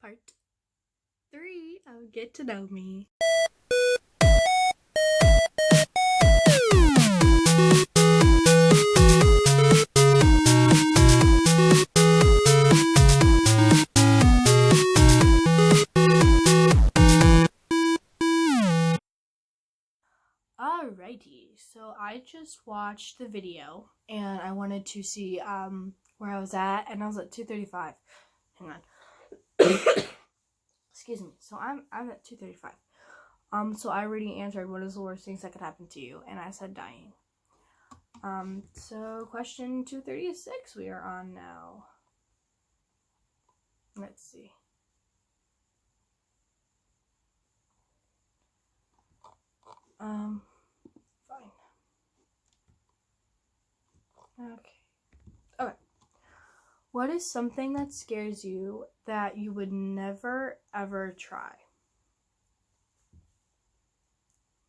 Part 3 of Get to Know Me. Alrighty, so I just watched the video and I wanted to see where I was at, and I was at 235. Hang on. Excuse me. So I'm at 235. So I already answered what is the worst things that could happen to you, and I said dying. So question 236 we are on now. Let's see. Fine. Okay. What is something that scares you that you would never ever try?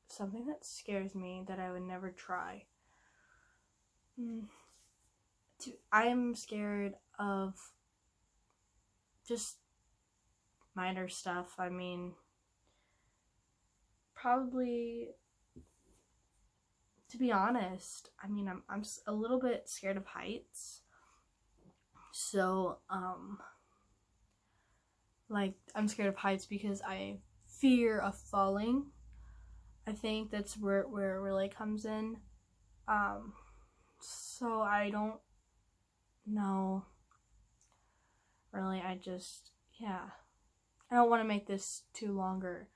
Something that scares me that I would never try. I am scared of just minor stuff. I mean, probably, to be honest, I mean, I'm a little bit scared of heights. So, like, I'm scared of heights because I fear of falling. I think that's where it really comes in. So I don't know. Really, I don't want to make this too longer.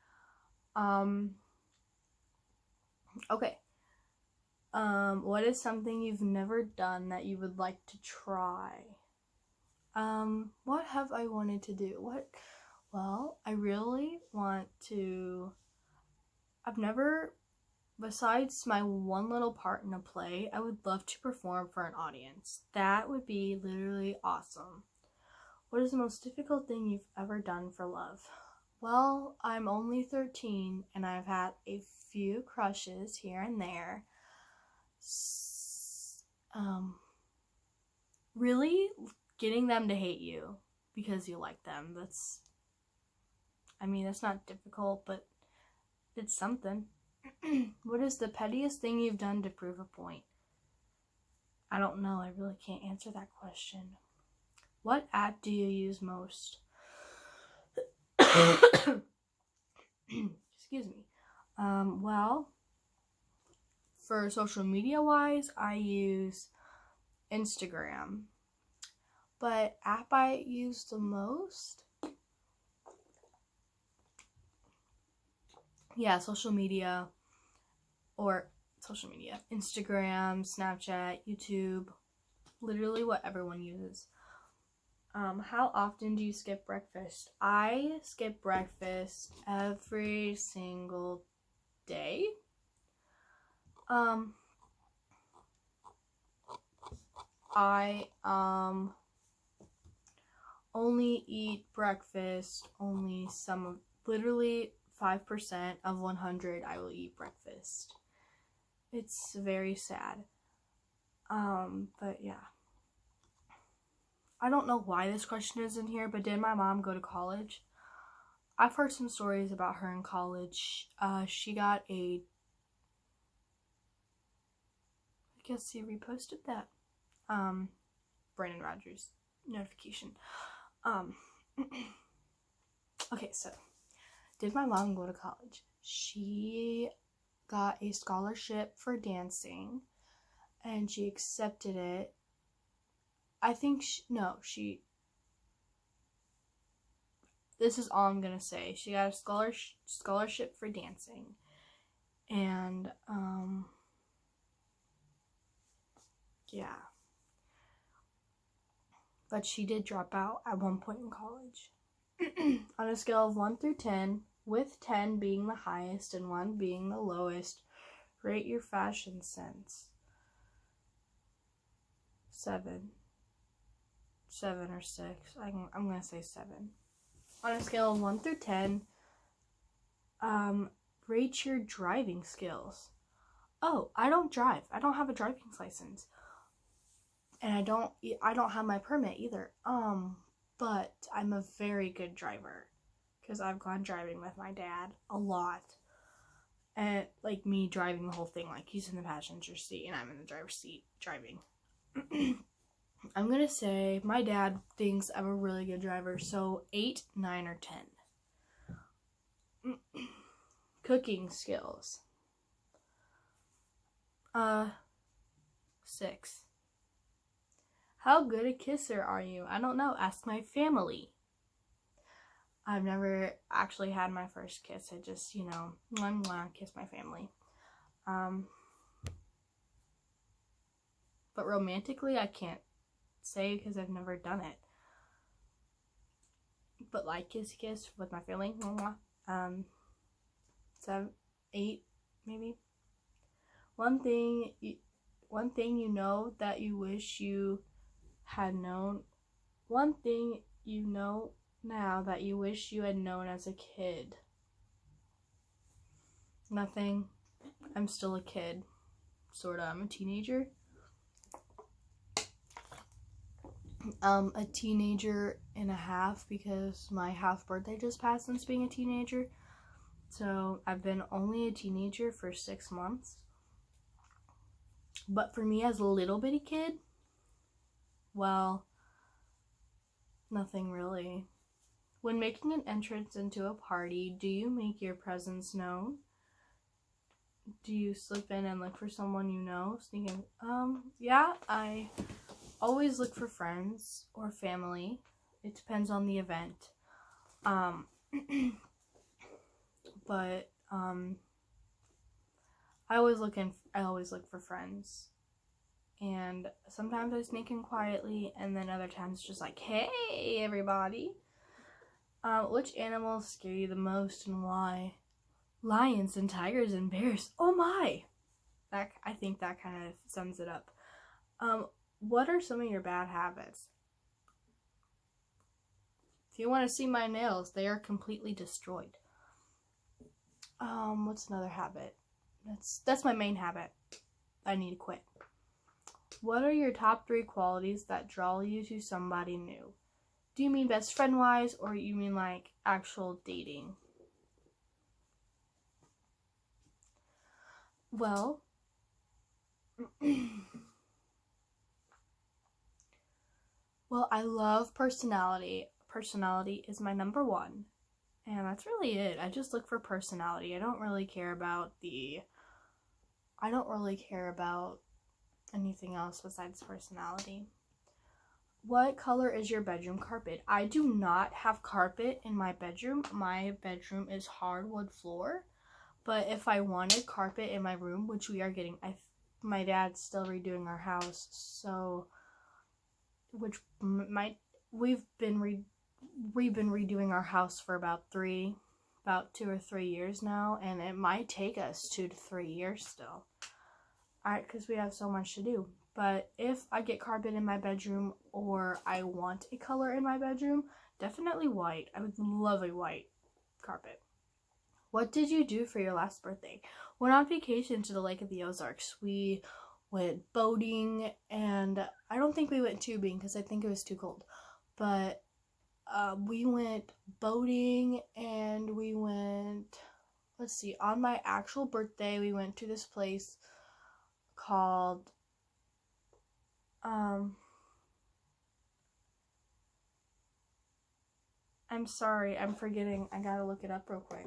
Okay. What is something you've never done that you would like to try? What have I wanted to do? Well, I really want to, besides my one little part in a play, I would love to perform for an audience. That would be literally awesome. What is the most difficult thing you've ever done for love? Well, I'm only 13 and I've had a few crushes here and there. Really getting them to hate you because you like them, that's not difficult, but it's something. What is the pettiest thing you've done to prove a point? I don't know. I really can't answer that question. What app do you use most? Excuse me. Well, for social media wise, I use Instagram. But app I use the most? Yeah, social media. Instagram, Snapchat, YouTube, literally what everyone uses. How often do you skip breakfast? I skip breakfast every single day. I only eat breakfast literally 5% of 100 I will eat breakfast. It's very sad. But yeah. I don't know why this question is in here, but did my mom go to college? I've heard some stories about her in college. She got I guess he reposted that. Brandon Rogers notification. Okay, so did my mom go to college? She got a scholarship for dancing and she accepted it. I think this is all I'm gonna say. She got a scholarship for dancing, and yeah, but she did drop out at one point in college. On a scale of 1 through 10, with 10 being the highest and 1 being the lowest, rate your fashion sense. 7 or 6. I'm gonna say 7. On a scale of 1 through 10, rate your driving skills. Oh, I don't drive. I don't have a driving license, and I don't have my permit either. but I'm a very good driver because I've gone driving with my dad a lot. And like me driving the whole thing, like he's in the passenger seat and I'm in the driver's seat driving. I'm gonna say my dad thinks I'm a really good driver, so 8, 9, or 10. Cooking skills. 6. How good a kisser are you? I don't know. Ask my family. I've never actually had my first kiss. I just, mwah, mwah, kiss my family. But romantically, I can't say because I've never done it. But like kiss with my family. Mwah, mwah. 7, 8, maybe. One thing you know that you wish you had known. One thing you know now that you wish you had known as a kid. Nothing. I'm still a kid. Sorta. I'm a teenager. A teenager and a half because my half birthday just passed since being a teenager. So I've been only a teenager for 6 months. But for me as a little bitty kid, well, nothing really. When making an entrance into a party, do you make your presence known? Do you slip in and look for someone you know? Sneaking. Yeah, I always look for friends or family. It depends on the event. But I always look for friends. And sometimes I sneak in quietly, and then other times just like, hey, everybody. Which animals scare you the most and why? Lions and tigers and bears. Oh my! I think that kind of sums it up. What are some of your bad habits? If you want to see my nails, they are completely destroyed. What's another habit? That's my main habit. I need to quit. What are your top 3 qualities that draw you to somebody new? Do you mean best friend wise, or you mean like actual dating? Well, I love personality. Personality is my number 1. And that's really it. I just look for personality. I don't really care about anything else besides personality. What color is your bedroom carpet? I do not have carpet in my bedroom. My bedroom is hardwood floor. But if I wanted carpet in my room, which we are getting, my dad's still redoing our house, so we've been redoing our house for about 2 or 3 years now, and it might take us 2 to 3 years still. Because we have so much to do. But if I get carpet in my bedroom or I want a color in my bedroom, definitely white. I would love a white carpet. What did you do for your last birthday? Went on vacation to the Lake of the Ozarks. We went boating, and I don't think we went tubing because I think it was too cold. But we went boating, and we went, on my actual birthday, we went to this place called, I'm sorry, I'm forgetting. I gotta look it up real quick.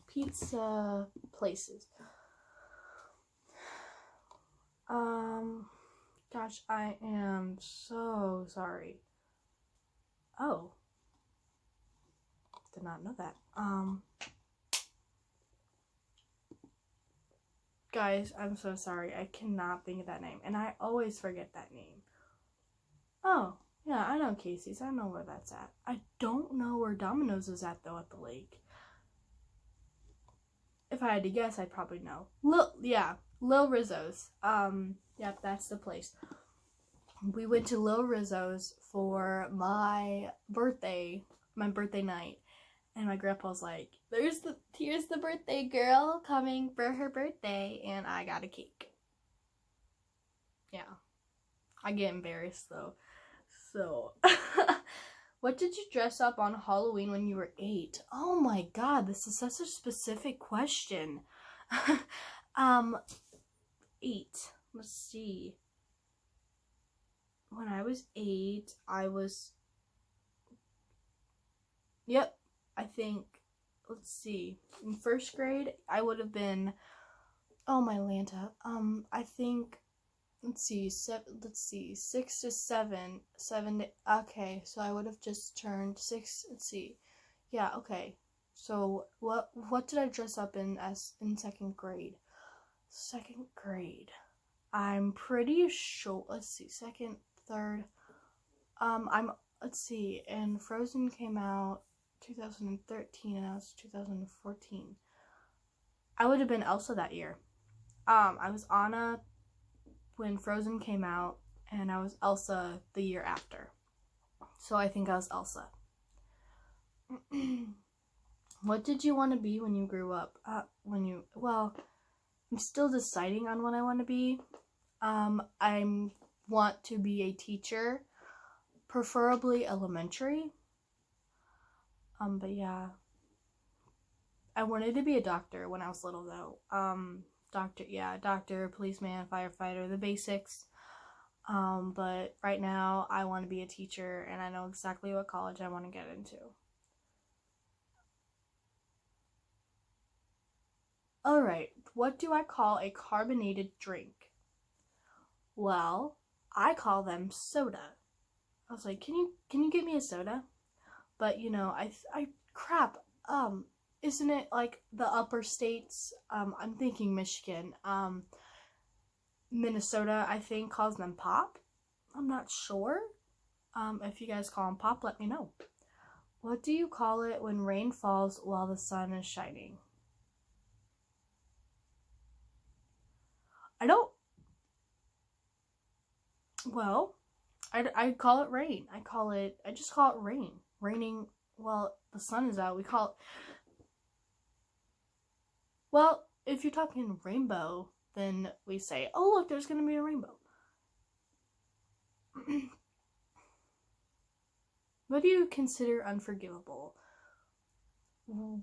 Pizza places. Gosh, I am so sorry. Oh. Did not know that. Guys, I'm so sorry. I cannot think of that name. And I always forget that name. Oh, yeah, I know Casey's. I know where that's at. I don't know where Domino's is at, though, at the lake. If I had to guess, I'd probably know. Lil Rizzo's. Yep, that's the place. we went to Lil Rizzo's for my birthday night. And my grandpa was like, here's the birthday girl coming for her birthday. And I got a cake. Yeah. I get embarrassed though. So, what did you dress up on Halloween when you were 8? Oh my god, this is such a specific question. 8. Let's see. When I was 8, yep, I think, let's see. In 1st grade, I would have been, oh my Lanta, I think, let's see, 6 to 7, 7 to, okay, so I would have just turned 6, let's see, yeah, okay, so what did I dress up in in 2nd grade? 2nd grade, I'm pretty sure, let's see, 2nd, 3rd, let's see, and Frozen came out 2013, and I was 2014, I would have been Elsa that year. I was Anna when Frozen came out, and I was Elsa the year after. So I think I was Elsa. What did you want to be when you grew up? Well, I'm still deciding on what I want to be. I want to be a teacher, preferably elementary. But yeah. I wanted to be a doctor when I was little though. Doctor, policeman, firefighter, the basics. But right now I want to be a teacher, and I know exactly what college I want to get into. Alright, what do I call a carbonated drink? Well, I call them soda. I was like, can you get me a soda? But crap, isn't it like the upper states? I'm thinking Michigan. Minnesota, I think, calls them pop. I'm not sure. If you guys call them pop, let me know. What do you call it when rain falls while the sun is shining? I call it rain. I just call it rain. Raining, well, the sun is out. We call it, well, if you're talking rainbow, then we say, oh, look, there's going to be a rainbow. What do you consider unforgivable?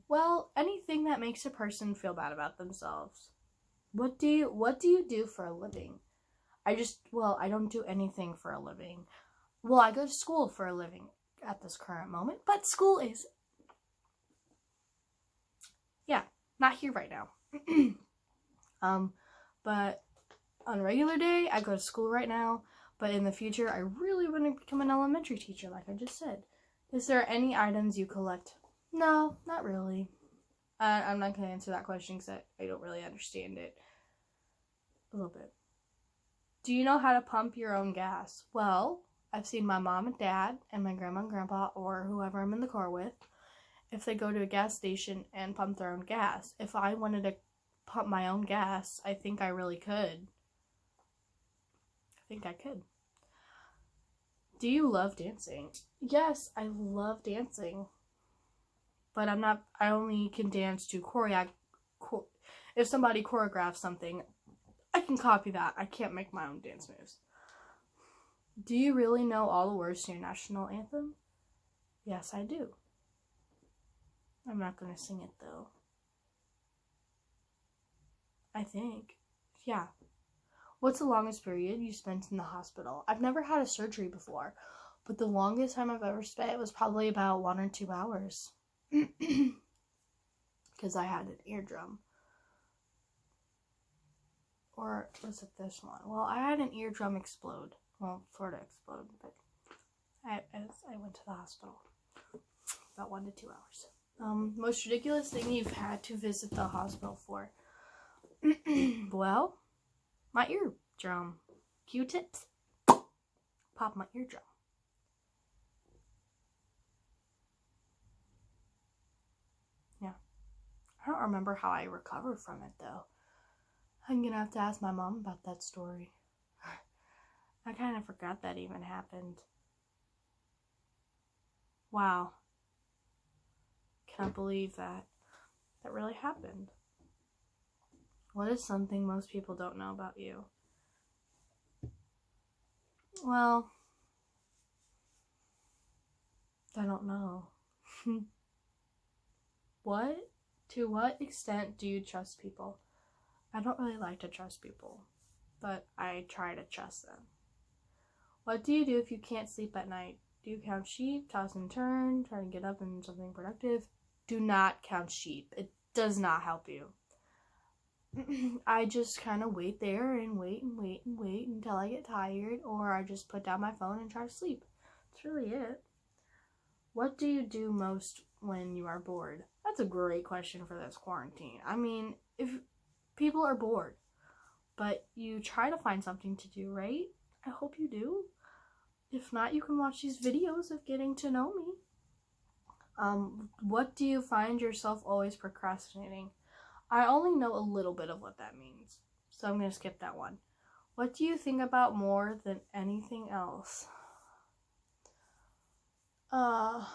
Well, anything that makes a person feel bad about themselves. What do you do for a living? I don't do anything for a living. Well, I go to school for a living at this current moment, but school is, yeah, not here right now. But on a regular day, I go to school right now, but in the future, I really want to become an elementary teacher, like I just said. Is there any items you collect? No, not really. I'm not going to answer that question because I don't really understand it. A little bit. Do you know how to pump your own gas? Well, I've seen my mom and dad and my grandma and grandpa, or whoever I'm in the car with, if they go to a gas station and pump their own gas. If I wanted to pump my own gas, I think I really could. I think I could. Do you love dancing? Yes, I love dancing. But I only can dance to if somebody choreographs something, I can copy that. I can't make my own dance moves. Do you really know all the words to your national anthem? Yes, I do. I'm not going to sing it, though. I think. Yeah. What's the longest period you spent in the hospital? I've never had a surgery before, but the longest time I've ever spent was probably about 1 or 2 hours. Because I had an eardrum. Or was it this one? Well, I had an eardrum explode. Well, sort of explode, but I went to the hospital. About 1 to 2 hours. Most ridiculous thing you've had to visit the hospital for? Well, my eardrum. Q-tips. Pop my eardrum. Yeah. I don't remember how I recovered from it, though. I'm gonna have to ask my mom about that story. I kind of forgot that even happened. Wow. Can't believe that. That really happened. What is something most people don't know about you? Well, I don't know. To what extent do you trust people? I don't really like to trust people, but I try to trust them. What do you do if you can't sleep at night? Do you count sheep, toss and turn, try to get up and something productive? Do not count sheep. It does not help you. I just kind of wait there and wait until I get tired, or I just put down my phone and try to sleep. That's really it. What do you do most when you are bored? That's a great question for this quarantine. I mean, if people are bored, but you try to find something to do, right? I hope you do. If not, you can watch these videos of getting to know me. What do you find yourself always procrastinating? I only know a little bit of what that means, so I'm going to skip that one. What do you think about more than anything else? I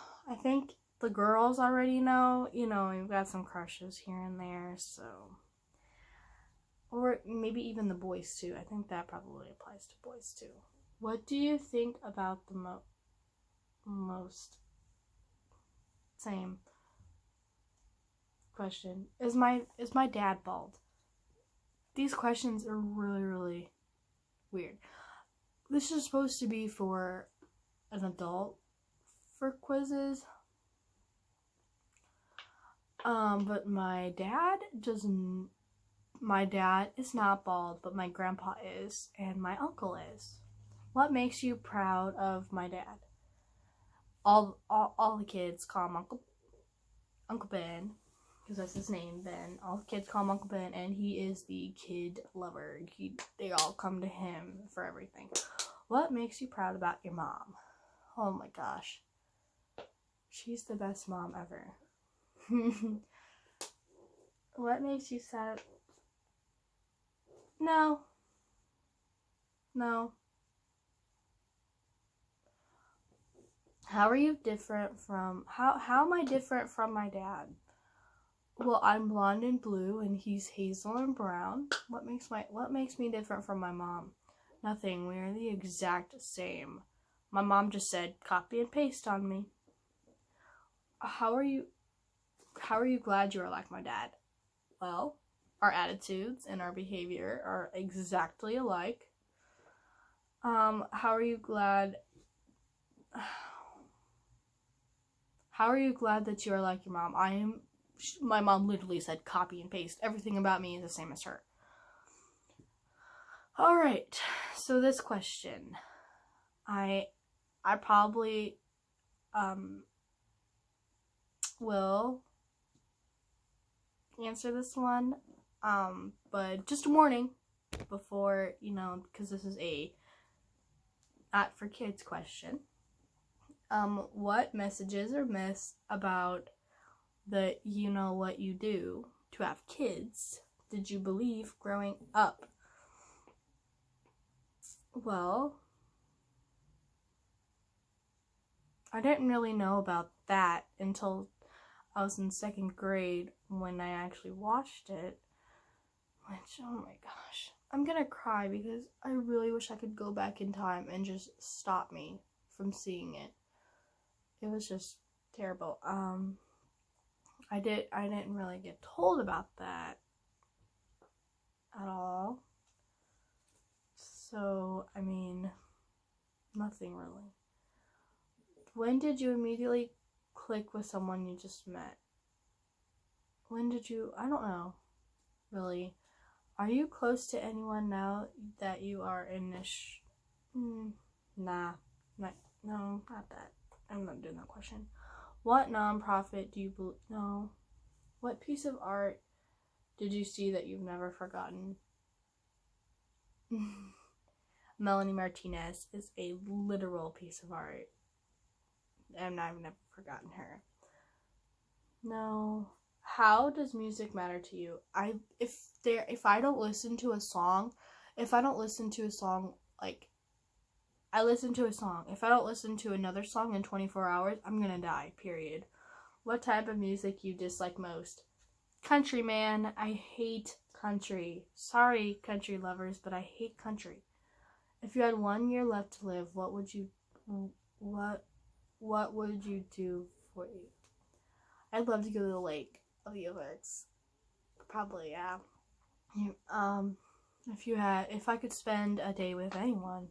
think the girls already know, you've got some crushes here and there, so. Or maybe even the boys too. I think that probably applies to boys too. What do you think about the most? Same question. Is my dad bald? These questions are really, really weird. This is supposed to be for an adult for quizzes. But my dad is not bald, but my grandpa is, and my uncle is. What makes you proud of my dad? All the kids call him Uncle Ben, because that's his name, Ben. All the kids call him Uncle Ben, and he is the kid lover. They all come to him for everything. What makes you proud about your mom? Oh my gosh. She's the best mom ever. What makes you sad? No. How am I different from my dad? Well, I'm blonde and blue and he's hazel and brown. What makes me different from my mom? Nothing. We are the exact same. My mom just said copy and paste on me. How are you glad you are like my dad? Well, our attitudes and our behavior are exactly alike. How are you glad that you are like your mom? My mom literally said copy and paste. Everything about me is the same as her. Alright, so this question. I probably will answer this one. But just a warning before, because this is a not for kids question. What messages or myths about the what you do to have kids did you believe growing up? Well, I didn't really know about that until I was in 2nd grade when I actually watched it. Which, oh my gosh. I'm gonna cry because I really wish I could go back in time and just stop me from seeing it. It was just terrible. I didn't really get told about that at all. So, I mean, nothing really. When did you immediately click with someone you just met? I don't know, really. Are you close to anyone now that you are in this? No, not that. I'm not doing that question. What nonprofit do you believe? No. What piece of art did you see that you've never forgotten? Melanie Martinez is a literal piece of art, and I've never forgotten her. No. How does music matter to you? If I don't listen to a song like I listen to a song. If I don't listen to another song in 24 hours, I'm gonna die, period. What type of music you dislike most? Country, man. I hate country. Sorry, country lovers, but I hate country. If you had 1 year left to live, what would you do for it? I'd love to go to the lake of the Ozarks. Probably, yeah. If I could spend a day with anyone,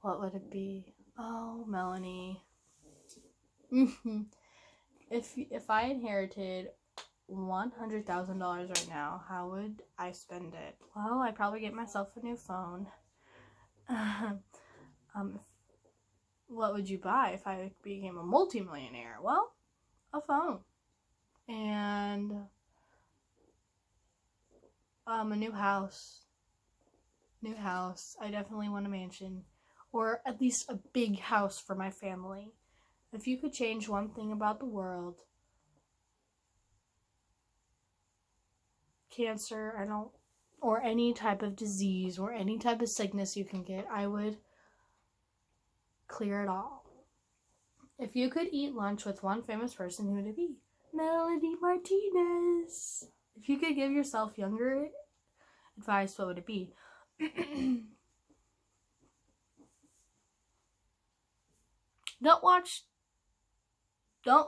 what would it be? Oh, Melanie. If I inherited $100,000 right now, how would I spend it? Well, I'd probably get myself a new phone. What would you buy if I became a multimillionaire? Well, a phone. And a new house. I definitely want a mansion. Or at least a big house for my family. If you could change one thing about the world, cancer, or any type of disease or any type of sickness you can get, I would clear it all. If you could eat lunch with one famous person, who would it be? Melanie Martinez. If you could give yourself younger advice, what would it be? Don't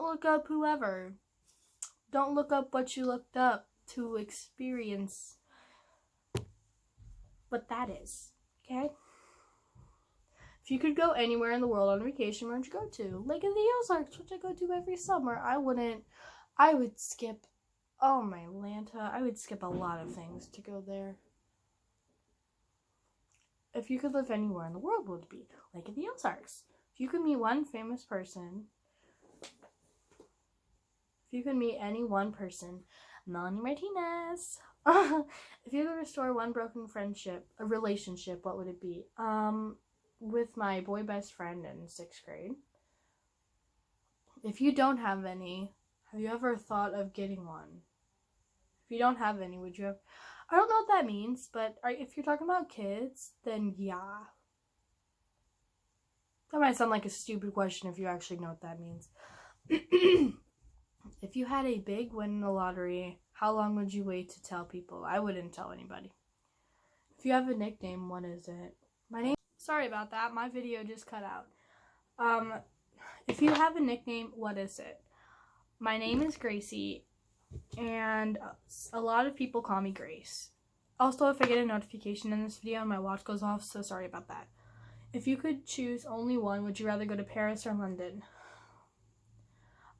look up whoever. Don't look up what you looked up to experience what that is, okay? If you could go anywhere in the world on vacation, where would you go to? Lake of the Ozarks, which I go to every summer. I would skip, oh my Lanta, I would skip a lot of things to go there. If you could live anywhere in the world, what would it be? Lake of the Ozarks. If you could meet one famous person, if you could meet any one person, Melanie Martinez. If you could restore one broken a relationship, what would it be? With my boy best friend in 6th grade. If you don't have any, have you ever thought of getting one? If you don't have any, would you have? I don't know what that means, but if you're talking about kids, then yeah. That might sound like a stupid question if you actually know what that means. If you had a big win in the lottery, how long would you wait to tell people? I wouldn't tell anybody. If you have a nickname, what is it? Sorry about that. My video just cut out. If you have a nickname, what is it? My name is Gracie, and a lot of people call me Grace. Also, if I get a notification in this video, my watch goes off, so sorry about that. If you could choose only one, would you rather go to Paris or London?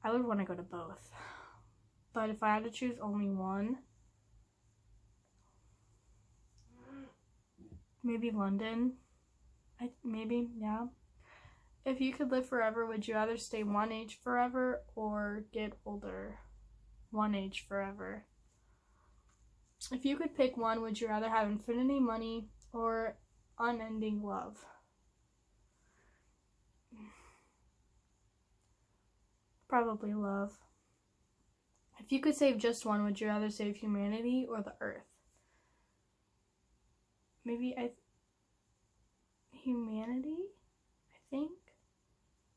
I would want to go to both. But if I had to choose only one, maybe London. Maybe, yeah. If you could live forever, would you rather stay one age forever or get older? One age forever. If you could pick one, would you rather have infinity money or unending love? Probably love. If you could save just one, would you rather save humanity or the earth? Maybe humanity, I think.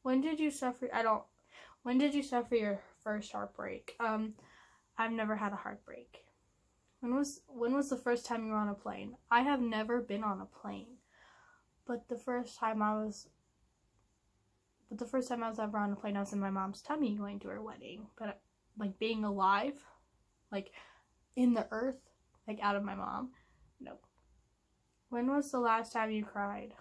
When did you suffer your first heartbreak? I've never had a heartbreak. When was the first time you were on a plane? I have never been on a plane. But the first time I was ever on a plane, I was in my mom's tummy going to her wedding. But like being alive, like in the earth, like out of my mom, no. When was the last time you cried?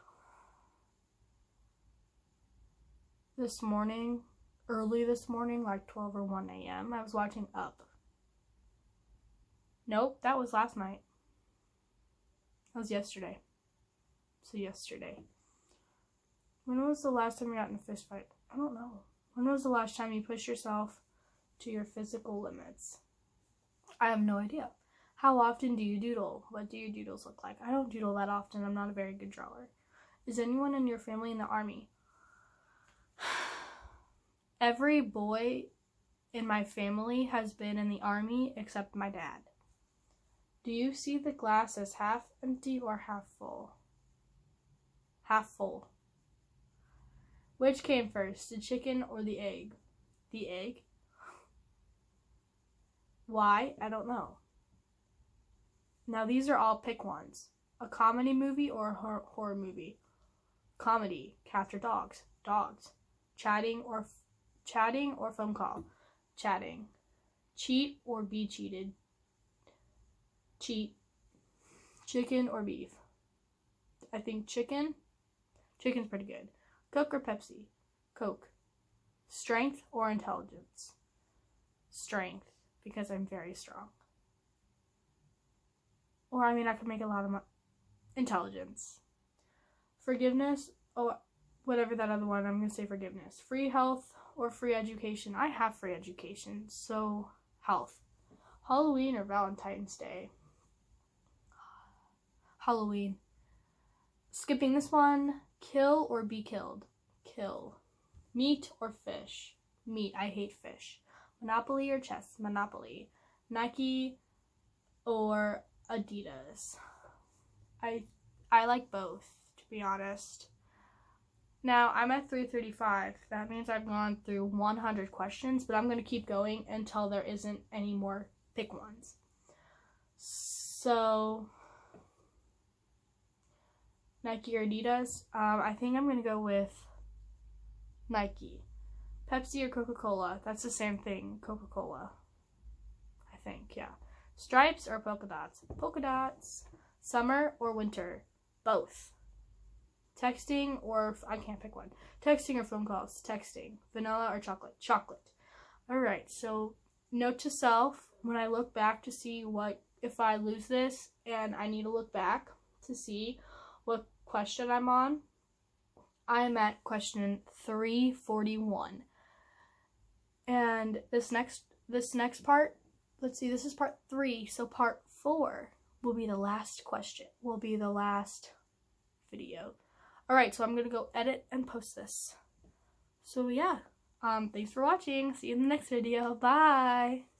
This morning, early this morning, like 12 or 1 a.m. I was watching Up. Nope, that was last night. That was yesterday. So yesterday. When was the last time you got in a fist fight? I don't know. When was the last time you pushed yourself to your physical limits? I have no idea. How often do you doodle? What do your doodles look like? I don't doodle that often. I'm not a very good drawer. Is anyone in your family in the army? Every boy in my family has been in the army except my dad. Do you see the glass as half empty or half full? Half full. Which came first, the chicken or the egg? The egg? Why? I don't know. Now these are all pick ones. A comedy movie or a horror movie? Comedy. Cats or dogs? Dogs. Chatting or phone call? Chatting. Cheat or be cheated? Cheat. Chicken or beef? I think chicken. Chicken's pretty good. Coke or Pepsi? Coke. Strength or intelligence? Strength, because I'm very strong. Or, I mean, I could make a lot of intelligence. Forgiveness, oh, whatever that other one, I'm going to say forgiveness. Free health or free education? I have free education, so health. Halloween or Valentine's Day? Halloween. Skipping this one. Kill or be killed? Kill. Meat or fish? Meat. I hate fish. Monopoly or chess? Monopoly. Nike or Adidas? I like both, to be honest. Now, I'm at 335. That means I've gone through 100 questions, but I'm going to keep going until there isn't any more pick ones. So, Nike or Adidas? I think I'm going to go with Nike. Pepsi or Coca-Cola? That's the same thing. Coca-Cola. I think, yeah. Stripes or polka dots? Polka dots. Summer or winter? Both. Texting or, I can't pick one. Texting or phone calls? Texting. Vanilla or chocolate? Chocolate. Alright, so note to self, when I look back to see if I lose this and I need to look back to see what question I'm on, I'm at question 341. And this next part, let's see, this is part 3, so part 4 will be the last question, will be the last video. Alright, so I'm going to go edit and post this. So yeah, thanks for watching. See you in the next video. Bye!